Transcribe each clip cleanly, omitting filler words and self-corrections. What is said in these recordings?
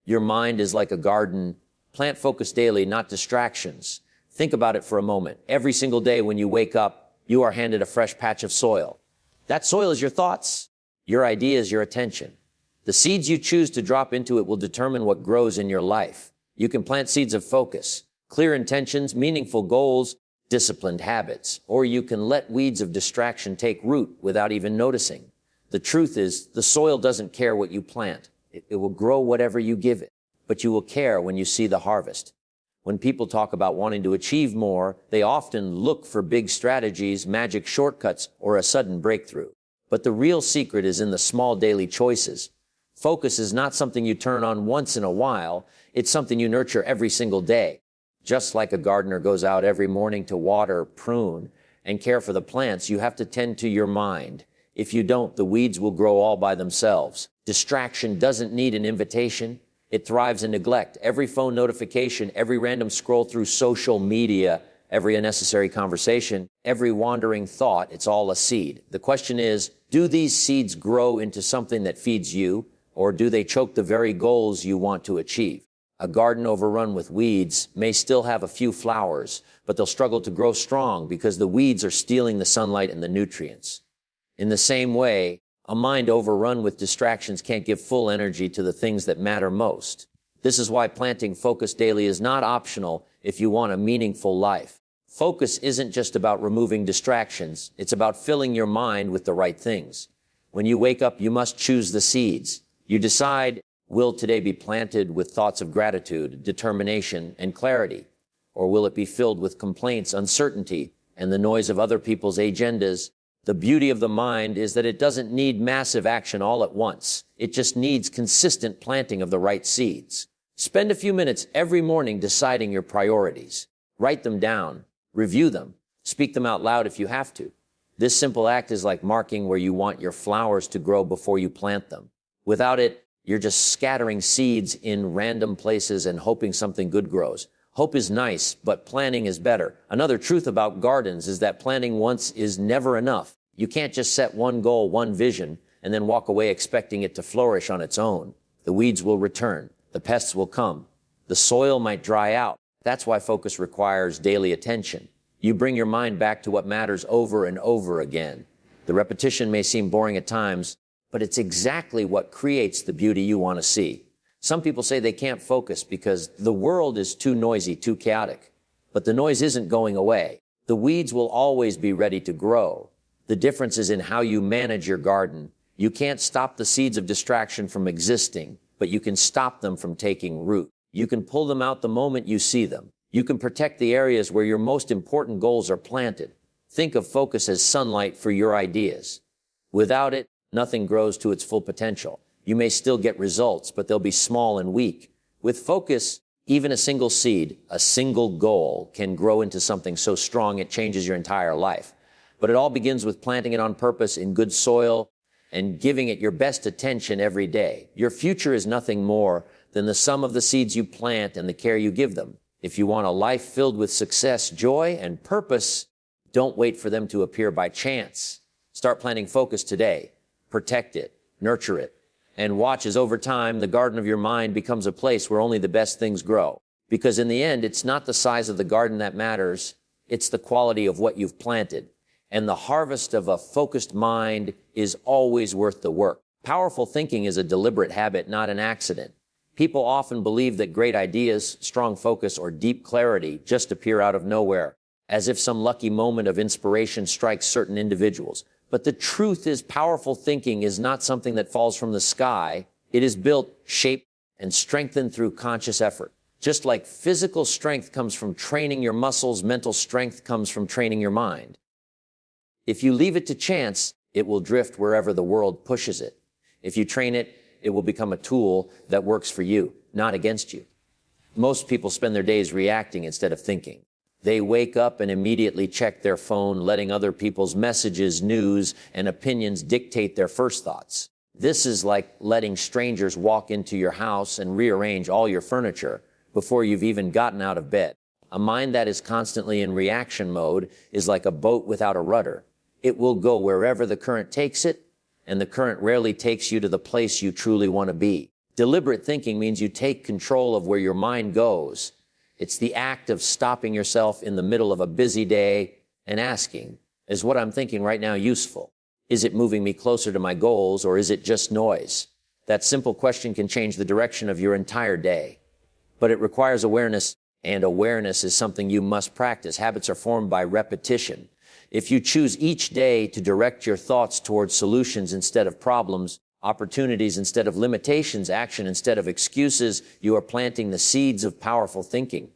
Your mind is like a garden. Plant focus daily, not distractions. Think about it for a moment. Every single day when you wake up, you are handed a fresh patch of soil. That soil is your thoughts, your ideas, your attention. The seeds you choose to drop into it will determine what grows in your life. You can plant seeds of focus, clear intentions, meaningful goals, disciplined habits, or you can let weeds of distraction take root without even noticing. The truth is, the soil doesn't care what you plant. It will grow whatever you give it, but you will care when you see the harvest. When people talk about wanting to achieve more, they often look for big strategies, magic shortcuts, or a sudden breakthrough. But the real secret is in the small daily choices. Focus is not something you turn on once in a while. It's something you nurture every single day. Just like a gardener goes out every morning to water, prune, and care for the plants, you have to tend to your mind. If you don't, the weeds will grow all by themselves. Distraction doesn't need an invitation. It thrives in neglect. Every phone notification, every random scroll through social media, every unnecessary conversation, every wandering thought, it's all a seed. The question is, do these seeds grow into something that feeds you, or do they choke the very goals you want to achieve? A garden overrun with weeds may still have a few flowers, but they'll struggle to grow strong because the weeds are stealing the sunlight and the nutrients. In the same way, a mind overrun with distractions can't give full energy to the things that matter most. This is why planting focus daily is not optional if you want a meaningful life. Focus isn't just about removing distractions. It's about filling your mind with the right things. When you wake up, you must choose the seeds. You decide, will today be planted with thoughts of gratitude, determination, and clarity? Or will it be filled with complaints, uncertainty, and the noise of other people's agendas? The beauty of the mind is that it doesn't need massive action all at once. It just needs consistent planting of the right seeds. Spend a few minutes every morning deciding your priorities. Write them down, review them, speak them out loud if you have to. This simple act is like marking where you want your flowers to grow before you plant them. Without it, you're just scattering seeds in random places and hoping something good grows. Hope is nice, but planning is better. Another truth about gardens is that planting once is never enough. You can't just set one goal, one vision, and then walk away expecting it to flourish on its own. The weeds will return. The pests will come. The soil might dry out. That's why focus requires daily attention. You bring your mind back to what matters over and over again. The repetition may seem boring at times, but it's exactly what creates the beauty you want to see. Some people say they can't focus because the world is too noisy, too chaotic. But the noise isn't going away. The weeds will always be ready to grow. The difference is in how you manage your garden. You can't stop the seeds of distraction from existing, but you can stop them from taking root. You can pull them out the moment you see them. You can protect the areas where your most important goals are planted. Think of focus as sunlight for your ideas. Without it, nothing grows to its full potential. You may still get results, but they'll be small and weak. With focus, even a single seed, a single goal, can grow into something so strong it changes your entire life. But it all begins with planting it on purpose in good soil and giving it your best attention every day. Your future is nothing more than the sum of the seeds you plant and the care you give them. If you want a life filled with success, joy, and purpose, don't wait for them to appear by chance. Start planting focus today. Protect it, nurture it, and watch as over time the garden of your mind becomes a place where only the best things grow. Because in the end, it's not the size of the garden that matters, it's the quality of what you've planted. And the harvest of a focused mind is always worth the work. Powerful thinking is a deliberate habit, not an accident. People often believe that great ideas, strong focus, or deep clarity just appear out of nowhere, as if some lucky moment of inspiration strikes certain individuals. But the truth is, powerful thinking is not something that falls from the sky. It is built, shaped, and strengthened through conscious effort. Just like physical strength comes from training your muscles, mental strength comes from training your mind. If you leave it to chance, it will drift wherever the world pushes it. If you train it, it will become a tool that works for you, not against you. Most people spend their days reacting instead of thinking. They wake up and immediately check their phone, letting other people's messages, news, and opinions dictate their first thoughts. This is like letting strangers walk into your house and rearrange all your furniture before you've even gotten out of bed. A mind that is constantly in reaction mode is like a boat without a rudder. It will go wherever the current takes it, and the current rarely takes you to the place you truly want to be. Deliberate thinking means you take control of where your mind goes. It's the act of stopping yourself in the middle of a busy day and asking, is what I'm thinking right now useful? Is it moving me closer to my goals, or is it just noise? That simple question can change the direction of your entire day. But it requires awareness, and awareness is something you must practice. Habits are formed by repetition. If you choose each day to direct your thoughts towards solutions instead of problems, opportunities instead of limitations, action instead of excuses, you are planting the seeds of powerful thinking.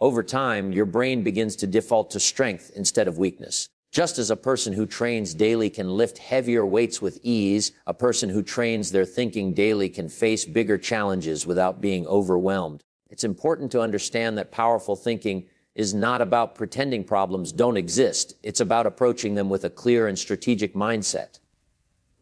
Over time, your brain begins to default to strength instead of weakness. Just as a person who trains daily can lift heavier weights with ease, a person who trains their thinking daily can face bigger challenges without being overwhelmed. It's important to understand that powerful thinking is not about pretending problems don't exist. It's about approaching them with a clear and strategic mindset.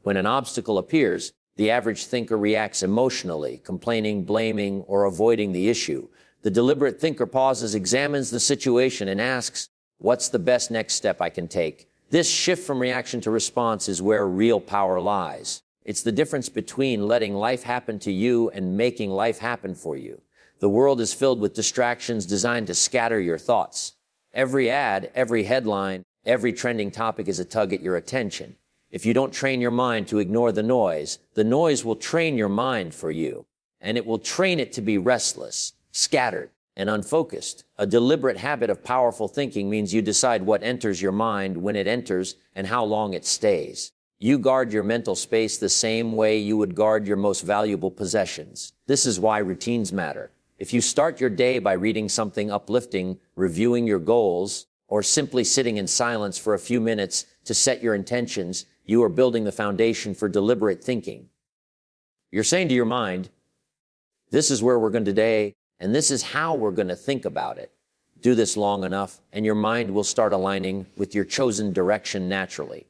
When an obstacle appears, the average thinker reacts emotionally, complaining, blaming, or avoiding the issue. The deliberate thinker pauses, examines the situation, and asks, what's the best next step I can take? This shift from reaction to response is where real power lies. It's the difference between letting life happen to you and making life happen for you. The world is filled with distractions designed to scatter your thoughts. Every ad, every headline, every trending topic is a tug at your attention. If you don't train your mind to ignore the noise will train your mind for you, and it will train it to be restless, scattered, and unfocused. A deliberate habit of powerful thinking means you decide what enters your mind, when it enters, and how long it stays. You guard your mental space the same way you would guard your most valuable possessions. This is why routines matter. If you start your day by reading something uplifting, reviewing your goals, or simply sitting in silence for a few minutes to set your intentions, you are building the foundation for deliberate thinking. You're saying to your mind, this is where we're going today, and this is how we're going to think about it. Do this long enough, and your mind will start aligning with your chosen direction naturally.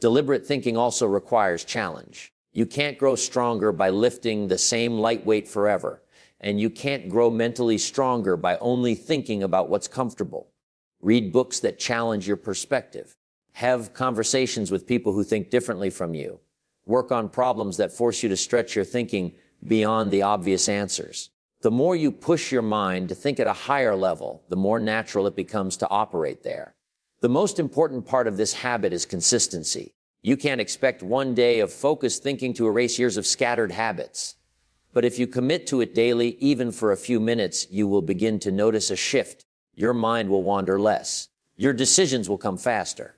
Deliberate thinking also requires challenge. You can't grow stronger by lifting the same light weight forever, and you can't grow mentally stronger by only thinking about what's comfortable. Read books that challenge your perspective. Have conversations with people who think differently from you. Work on problems that force you to stretch your thinking beyond the obvious answers. The more you push your mind to think at a higher level, the more natural it becomes to operate there. The most important part of this habit is consistency. You can't expect one day of focused thinking to erase years of scattered habits. But if you commit to it daily, even for a few minutes, you will begin to notice a shift. Your mind will wander less. Your decisions will come faster.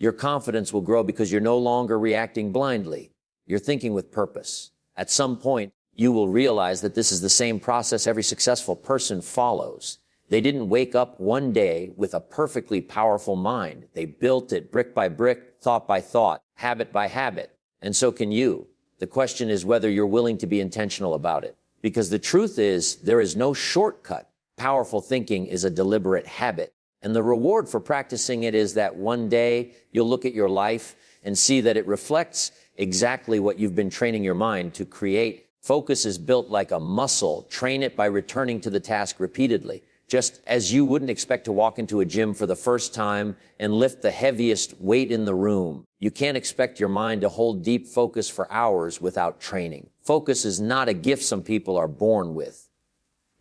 Your confidence will grow because you're no longer reacting blindly. You're thinking with purpose. At some point, you will realize that this is the same process every successful person follows. They didn't wake up one day with a perfectly powerful mind. They built it brick by brick, thought by thought, habit by habit. And so can you. The question is whether you're willing to be intentional about it. Because the truth is, there is no shortcut. Powerful thinking is a deliberate habit. And the reward for practicing it is that one day you'll look at your life and see that it reflects exactly what you've been training your mind to create. Focus is built like a muscle. Train it by returning to the task repeatedly. Just as you wouldn't expect to walk into a gym for the first time and lift the heaviest weight in the room, you can't expect your mind to hold deep focus for hours without training. Focus is not a gift some people are born with.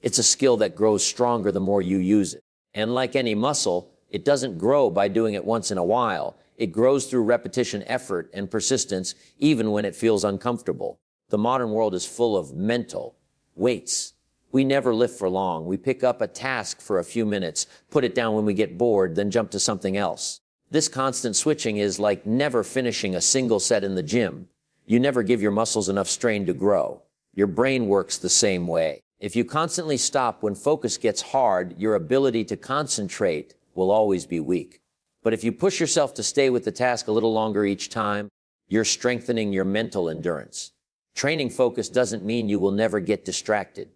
It's a skill that grows stronger the more you use it. And like any muscle, it doesn't grow by doing it once in a while. It grows through repetition, effort, and persistence, even when it feels uncomfortable. The modern world is full of mental weights. We never lift for long. We pick up a task for a few minutes, put it down when we get bored, then jump to something else. This constant switching is like never finishing a single set in the gym. You never give your muscles enough strain to grow. Your brain works the same way. If you constantly stop when focus gets hard, your ability to concentrate will always be weak. But if you push yourself to stay with the task a little longer each time, you're strengthening your mental endurance. Training focus doesn't mean you will never get distracted.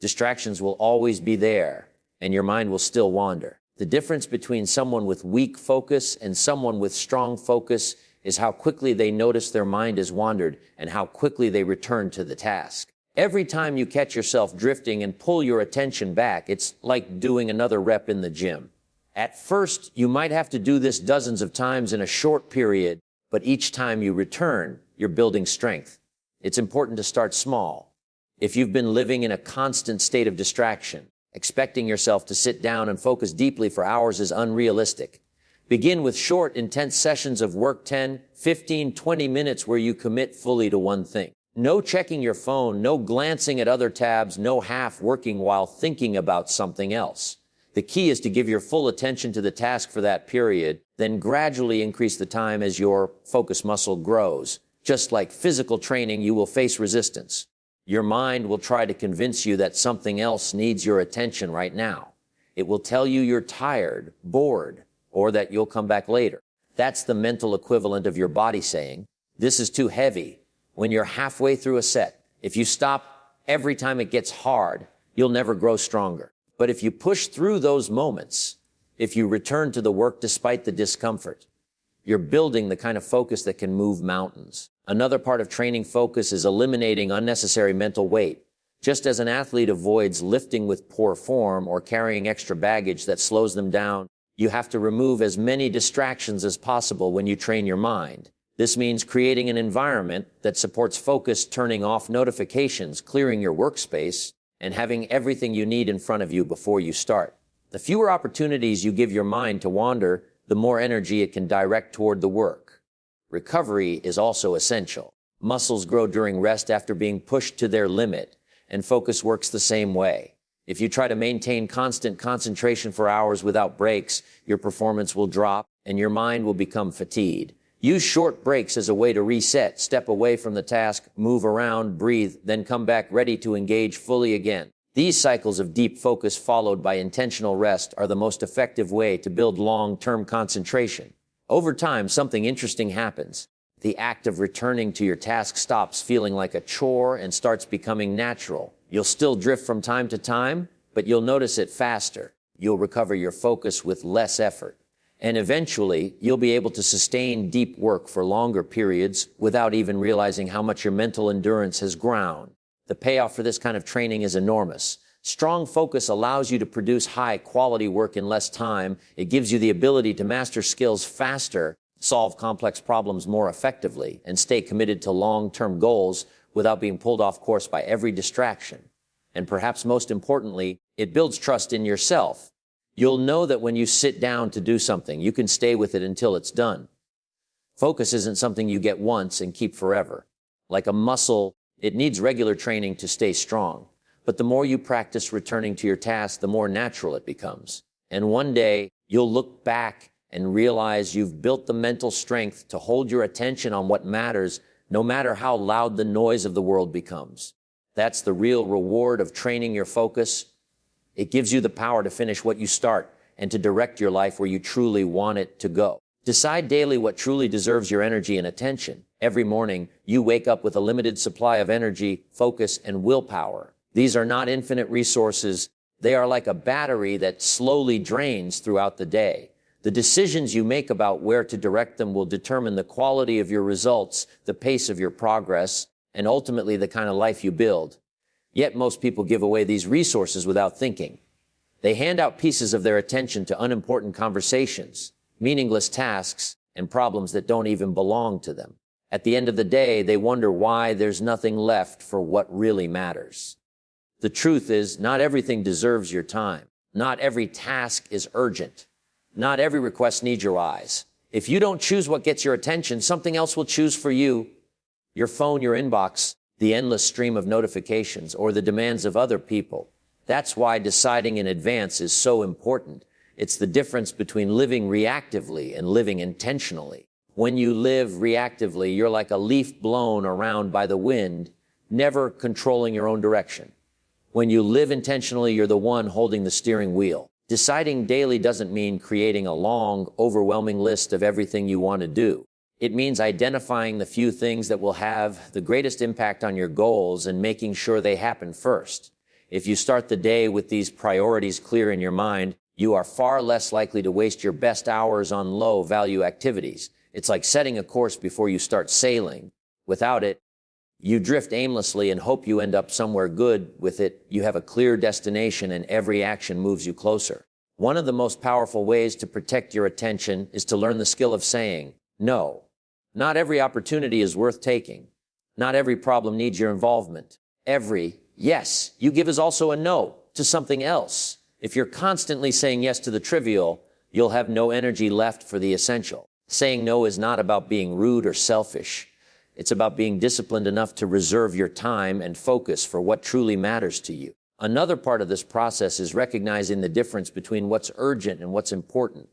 Distractions will always be there, and your mind will still wander. The difference between someone with weak focus and someone with strong focus is how quickly they notice their mind has wandered and how quickly they return to the task. Every time you catch yourself drifting and pull your attention back, it's like doing another rep in the gym. At first, you might have to do this dozens of times in a short period, but each time you return, you're building strength. It's important to start small. If you've been living in a constant state of distraction, expecting yourself to sit down and focus deeply for hours is unrealistic. Begin with short, intense sessions of work 10, 15, 20 minutes where you commit fully to one thing. No checking your phone, no glancing at other tabs, no half working while thinking about something else. The key is to give your full attention to the task for that period, then gradually increase the time as your focus muscle grows. Just like physical training, you will face resistance. Your mind will try to convince you that something else needs your attention right now. It will tell you you're tired, bored, or that you'll come back later. That's the mental equivalent of your body saying, "This is too heavy." When you're halfway through a set, if you stop every time it gets hard, you'll never grow stronger. But if you push through those moments, if you return to the work despite the discomfort, you're building the kind of focus that can move mountains. Another part of training focus is eliminating unnecessary mental weight. Just as an athlete avoids lifting with poor form or carrying extra baggage that slows them down, you have to remove as many distractions as possible when you train your mind. This means creating an environment that supports focus, turning off notifications, clearing your workspace, and having everything you need in front of you before you start. The fewer opportunities you give your mind to wander, the more energy it can direct toward the work. Recovery is also essential. Muscles grow during rest after being pushed to their limit, and focus works the same way. If you try to maintain constant concentration for hours without breaks, your performance will drop and your mind will become fatigued. Use short breaks as a way to reset, step away from the task, move around, breathe, then come back ready to engage fully again. These cycles of deep focus followed by intentional rest are the most effective way to build long-term concentration. Over time, something interesting happens. The act of returning to your task stops feeling like a chore and starts becoming natural. You'll still drift from time to time, but you'll notice it faster. You'll recover your focus with less effort. And eventually, you'll be able to sustain deep work for longer periods without even realizing how much your mental endurance has grown. The payoff for this kind of training is enormous. Strong focus allows you to produce high-quality work in less time. It gives you the ability to master skills faster, solve complex problems more effectively, and stay committed to long-term goals without being pulled off course by every distraction. And perhaps most importantly, it builds trust in yourself. You'll know that when you sit down to do something, you can stay with it until it's done. Focus isn't something you get once and keep forever. Like a muscle, it needs regular training to stay strong. But the more you practice returning to your task, the more natural it becomes. And one day, you'll look back and realize you've built the mental strength to hold your attention on what matters, no matter how loud the noise of the world becomes. That's the real reward of training your focus. It gives you the power to finish what you start and to direct your life where you truly want it to go. Decide daily what truly deserves your energy and attention. Every morning, you wake up with a limited supply of energy, focus, and willpower. These are not infinite resources. They are like a battery that slowly drains throughout the day. The decisions you make about where to direct them will determine the quality of your results, the pace of your progress, and ultimately the kind of life you build. Yet most people give away these resources without thinking. They hand out pieces of their attention to unimportant conversations, meaningless tasks, and problems that don't even belong to them. At the end of the day, they wonder why there's nothing left for what really matters. The truth is, not everything deserves your time. Not every task is urgent. Not every request needs your eyes. If you don't choose what gets your attention, something else will choose for you. Your phone, your inbox, the endless stream of notifications, or the demands of other people. That's why deciding in advance is so important. It's the difference between living reactively and living intentionally. When you live reactively, you're like a leaf blown around by the wind, never controlling your own direction. When you live intentionally, you're the one holding the steering wheel. Deciding daily doesn't mean creating a long, overwhelming list of everything you want to do. It means identifying the few things that will have the greatest impact on your goals and making sure they happen first. If you start the day with these priorities clear in your mind, you are far less likely to waste your best hours on low-value activities. It's like setting a course before you start sailing. Without it, you drift aimlessly and hope you end up somewhere good. With it, you have a clear destination and every action moves you closer. One of the most powerful ways to protect your attention is to learn the skill of saying no. Not every opportunity is worth taking. Not every problem needs your involvement. Every, Yes, you give is also a no to something else. If you're constantly saying yes to the trivial, you'll have no energy left for the essential. Saying no is not about being rude or selfish. It's about being disciplined enough to reserve your time and focus for what truly matters to you. Another part of this process is recognizing the difference between what's urgent and what's important.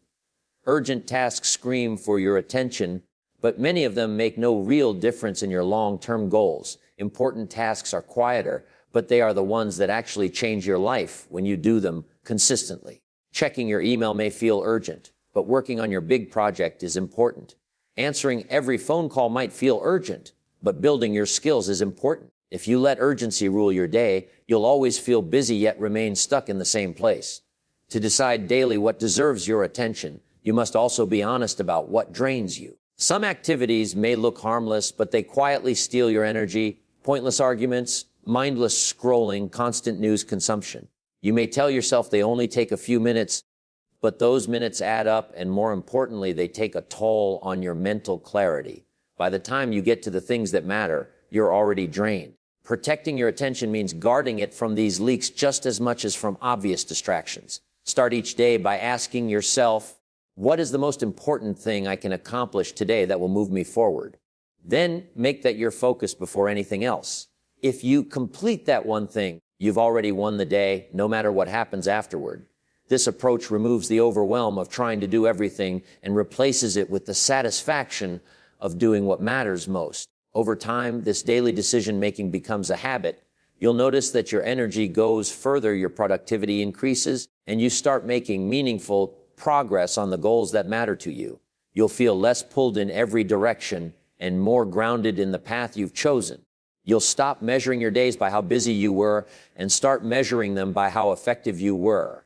Urgent tasks scream for your attention, but many of them make no real difference in your long-term goals. Important tasks are quieter, but they are the ones that actually change your life when you do them consistently. Checking your email may feel urgent, but working on your big project is important. Answering every phone call might feel urgent, but building your skills is important. If you let urgency rule your day, you'll always feel busy yet remain stuck in the same place. To decide daily what deserves your attention, you must also be honest about what drains you. Some activities may look harmless, but they quietly steal your energy. Pointless arguments, mindless scrolling, constant news consumption. You may tell yourself they only take a few minutes, but those minutes add up, and more importantly, they take a toll on your mental clarity. By the time you get to the things that matter, you're already drained. Protecting your attention means guarding it from these leaks just as much as from obvious distractions. Start each day by asking yourself, what is the most important thing I can accomplish today that will move me forward? Then make that your focus before anything else. If you complete that one thing, you've already won the day, no matter what happens afterward. This approach removes the overwhelm of trying to do everything and replaces it with the satisfaction of doing what matters most. Over time, this daily decision-making becomes a habit. You'll notice that your energy goes further, your productivity increases, and you start making meaningful progress on the goals that matter to you. You'll feel less pulled in every direction and more grounded in the path you've chosen. You'll stop measuring your days by how busy you were and start measuring them by how effective you were.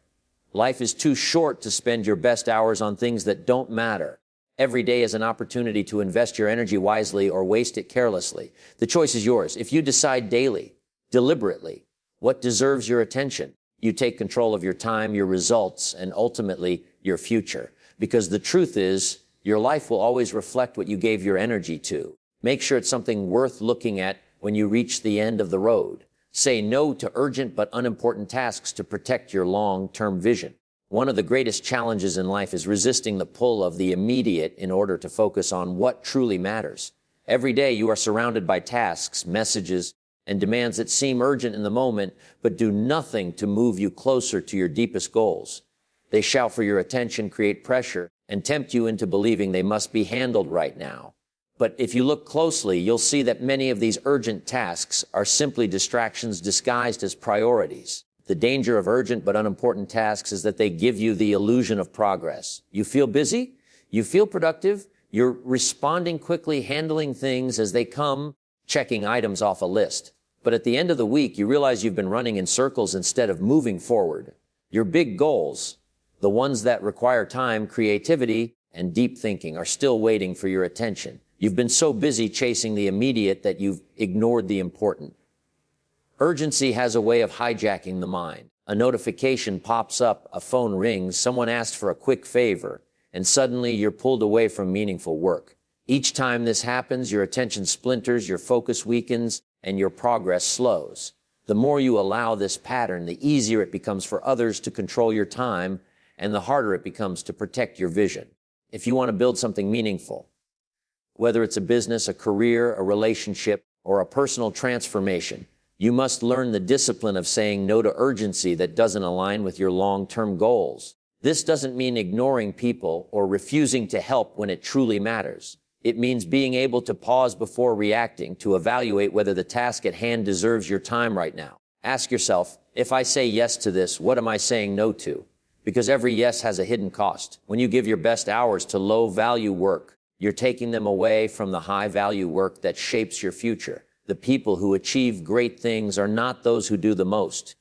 Life is too short to spend your best hours on things that don't matter. Every day is an opportunity to invest your energy wisely or waste it carelessly. The choice is yours. If you decide daily, deliberately, what deserves your attention, you take control of your time, your results, and ultimately your future. Because the truth is, your life will always reflect what you gave your energy to. Make sure it's something worth looking at when you reach the end of the road. Say no to urgent but unimportant tasks to protect your long-term vision. One of the greatest challenges in life is resisting the pull of the immediate in order to focus on what truly matters. Every day you are surrounded by tasks, messages, and demands that seem urgent in the moment, but do nothing to move you closer to your deepest goals. They shout for your attention, create pressure, and tempt you into believing they must be handled right now. But if you look closely, you'll see that many of these urgent tasks are simply distractions disguised as priorities. The danger of urgent but unimportant tasks is that they give you the illusion of progress. You feel busy, you feel productive, you're responding quickly, handling things as they come, checking items off a list. But at the end of the week, you realize you've been running in circles instead of moving forward. Your big goals, the ones that require time, creativity, and deep thinking, are still waiting for your attention. You've been so busy chasing the immediate that you've ignored the important. Urgency has a way of hijacking the mind. A notification pops up, a phone rings, someone asks for a quick favor, and suddenly you're pulled away from meaningful work. Each time this happens, your attention splinters, your focus weakens, and your progress slows. The more you allow this pattern, the easier it becomes for others to control your time, and the harder it becomes to protect your vision. If you want to build something meaningful, whether it's a business, a career, a relationship, or a personal transformation, you must learn the discipline of saying no to urgency that doesn't align with your long-term goals. This doesn't mean ignoring people or refusing to help when it truly matters. It means being able to pause before reacting, to evaluate whether the task at hand deserves your time right now. Ask yourself, if I say yes to this, what am I saying no to? Because every yes has a hidden cost. When you give your best hours to low-value work, you're taking them away from the high-value work that shapes your future. The people who achieve great things are not those who do the most.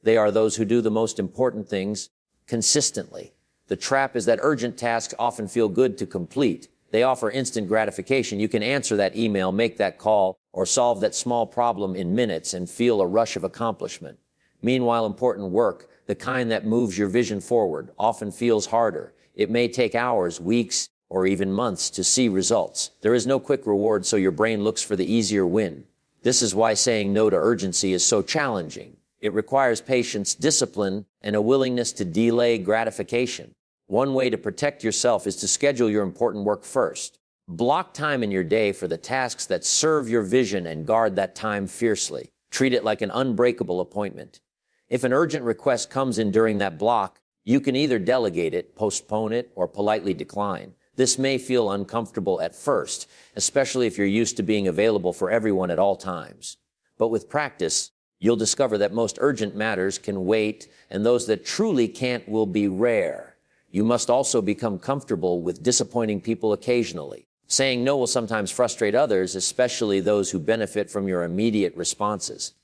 They are those who do the most important things consistently. The trap is that urgent tasks often feel good to complete. They offer instant gratification. You can answer that email, make that call, or solve that small problem in minutes and feel a rush of accomplishment. Meanwhile, important work, the kind that moves your vision forward, often feels harder. It may take hours, weeks, or even months to see results. There is no quick reward, so your brain looks for the easier win. This is why saying no to urgency is so challenging. It requires patience, discipline, and a willingness to delay gratification. One way to protect yourself is to schedule your important work first. Block time in your day for the tasks that serve your vision and guard that time fiercely. Treat it like an unbreakable appointment. If an urgent request comes in during that block, you can either delegate it, postpone it, or politely decline. This may feel uncomfortable at first, especially if you're used to being available for everyone at all times. But with practice, you'll discover that most urgent matters can wait, and those that truly can't will be rare. You must also become comfortable with disappointing people occasionally. Saying no will sometimes frustrate others, especially those who benefit from your immediate responses.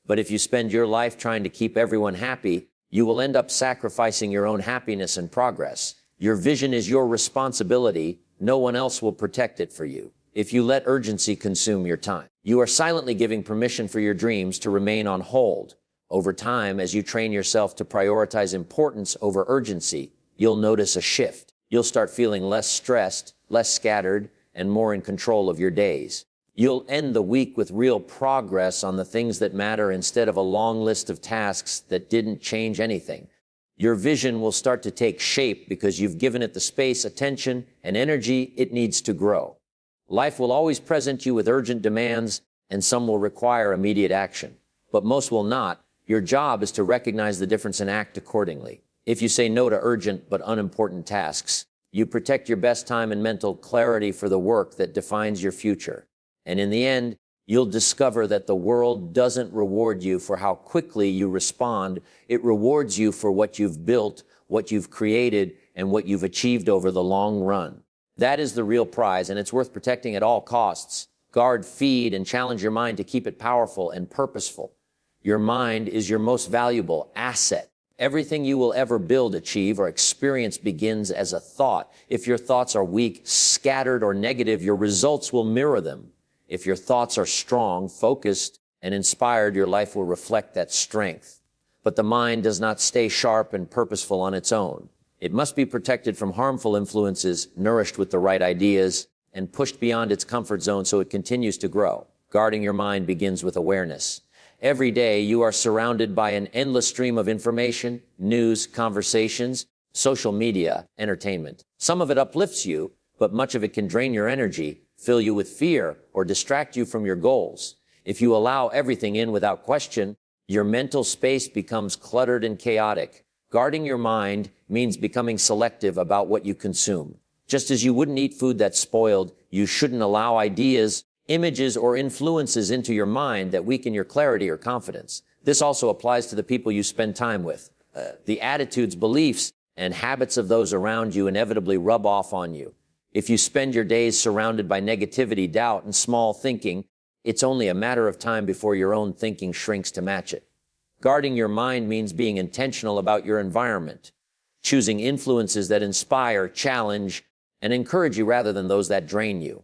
But if you spend your life trying to keep everyone happy, you will end up sacrificing your own happiness and progress. Your vision is your responsibility. No one else will protect it for you. If you let urgency consume your time, you are silently giving permission for your dreams to remain on hold. Over time, as you train yourself to prioritize importance over urgency, you'll notice a shift. You'll start feeling less stressed, less scattered, and more in control of your days. You'll end the week with real progress on the things that matter instead of a long list of tasks that didn't change anything. Your vision will start to take shape because you've given it the space, attention, and energy it needs to grow. Life will always present you with urgent demands, and some will require immediate action, but most will not. Your job is to recognize the difference and act accordingly. If you say no to urgent but unimportant tasks, you protect your best time and mental clarity for the work that defines your future. And in the end, you'll discover that the world doesn't reward you for how quickly you respond. It rewards you for what you've built, what you've created, and what you've achieved over the long run. That is the real prize, and it's worth protecting at all costs. Guard, feed, and challenge your mind to keep it powerful and purposeful. Your mind is your most valuable asset. Everything you will ever build, achieve, or experience begins as a thought. If your thoughts are weak, scattered, or negative, your results will mirror them. If your thoughts are strong, focused, and inspired, your life will reflect that strength. But the mind does not stay sharp and purposeful on its own. It must be protected from harmful influences, nourished with the right ideas, and pushed beyond its comfort zone so it continues to grow. Guarding your mind begins with awareness. Every day, you are surrounded by an endless stream of information, news, conversations, social media, entertainment. Some of it uplifts you, but much of it can drain your energy, fill you with fear, or distract you from your goals. If you allow everything in without question, your mental space becomes cluttered and chaotic. Guarding your mind means becoming selective about what you consume. Just as you wouldn't eat food that's spoiled, you shouldn't allow ideas, images, or influences into your mind that weaken your clarity or confidence. This also applies to the people you spend time with. The attitudes, beliefs, and habits of those around you inevitably rub off on you. If you spend your days surrounded by negativity, doubt, and small thinking, it's only a matter of time before your own thinking shrinks to match it. Guarding your mind means being intentional about your environment, choosing influences that inspire, challenge, and encourage you rather than those that drain you.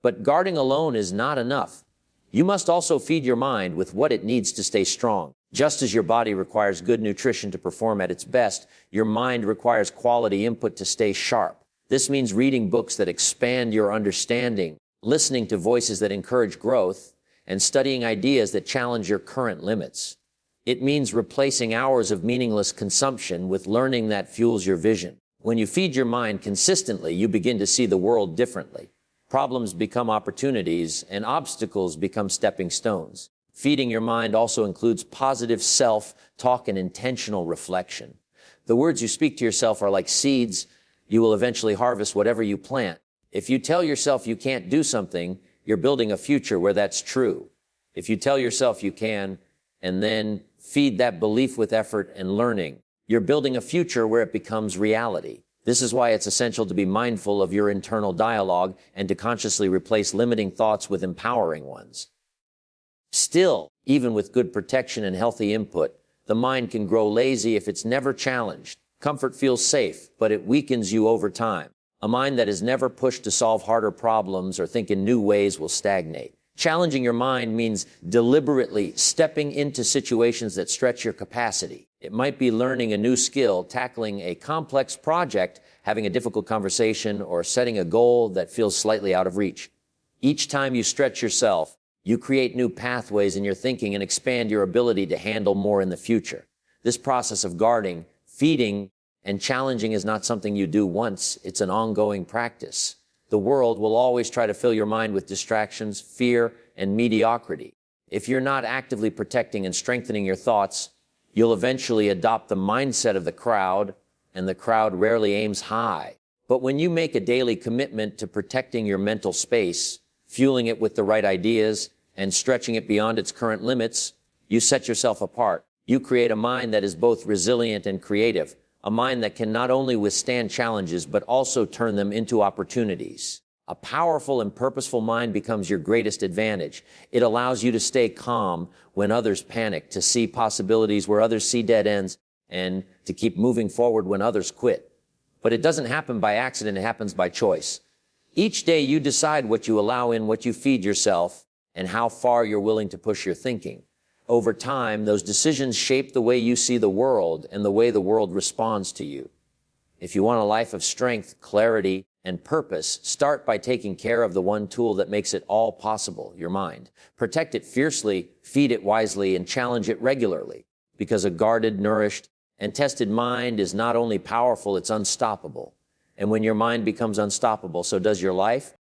But guarding alone is not enough. You must also feed your mind with what it needs to stay strong. Just as your body requires good nutrition to perform at its best, your mind requires quality input to stay sharp. This means reading books that expand your understanding, listening to voices that encourage growth, and studying ideas that challenge your current limits. It means replacing hours of meaningless consumption with learning that fuels your vision. When you feed your mind consistently, you begin to see the world differently. Problems become opportunities, and obstacles become stepping stones. Feeding your mind also includes positive self-talk and intentional reflection. The words you speak to yourself are like seeds. You will eventually harvest whatever you plant. If you tell yourself you can't do something, you're building a future where that's true. If you tell yourself you can, and then feed that belief with effort and learning, you're building a future where it becomes reality. This is why it's essential to be mindful of your internal dialogue and to consciously replace limiting thoughts with empowering ones. Still, even with good protection and healthy input, the mind can grow lazy if it's never challenged. Comfort feels safe, but it weakens you over time. A mind that is never pushed to solve harder problems or think in new ways will stagnate. Challenging your mind means deliberately stepping into situations that stretch your capacity. It might be learning a new skill, tackling a complex project, having a difficult conversation, or setting a goal that feels slightly out of reach. Each time you stretch yourself, You create new pathways in your thinking and expand your ability to handle more in the future. This process of guarding, feeding, and challenging is not something you do once. It's an ongoing practice. The world will always try to fill your mind with distractions, fear, and mediocrity. If you're not actively protecting and strengthening your thoughts, you'll eventually adopt the mindset of the crowd, and the crowd rarely aims high. But when you make a daily commitment to protecting your mental space, fueling it with the right ideas, and stretching it beyond its current limits, you set yourself apart. You create a mind that is both resilient and creative, a mind that can not only withstand challenges, but also turn them into opportunities. A powerful and purposeful mind becomes your greatest advantage. It allows you to stay calm when others panic, to see possibilities where others see dead ends, and to keep moving forward when others quit. But it doesn't happen by accident, it happens by choice. Each day you decide what you allow in, what you feed yourself, and how far you're willing to push your thinking. Over time, those decisions shape the way you see the world and the way the world responds to you. If you want a life of strength, clarity, and purpose, start by taking care of the one tool that makes it all possible, your mind. Protect it fiercely, feed it wisely, and challenge it regularly, because a guarded, nourished, and tested mind is not only powerful, it's unstoppable. And when your mind becomes unstoppable, so does your life.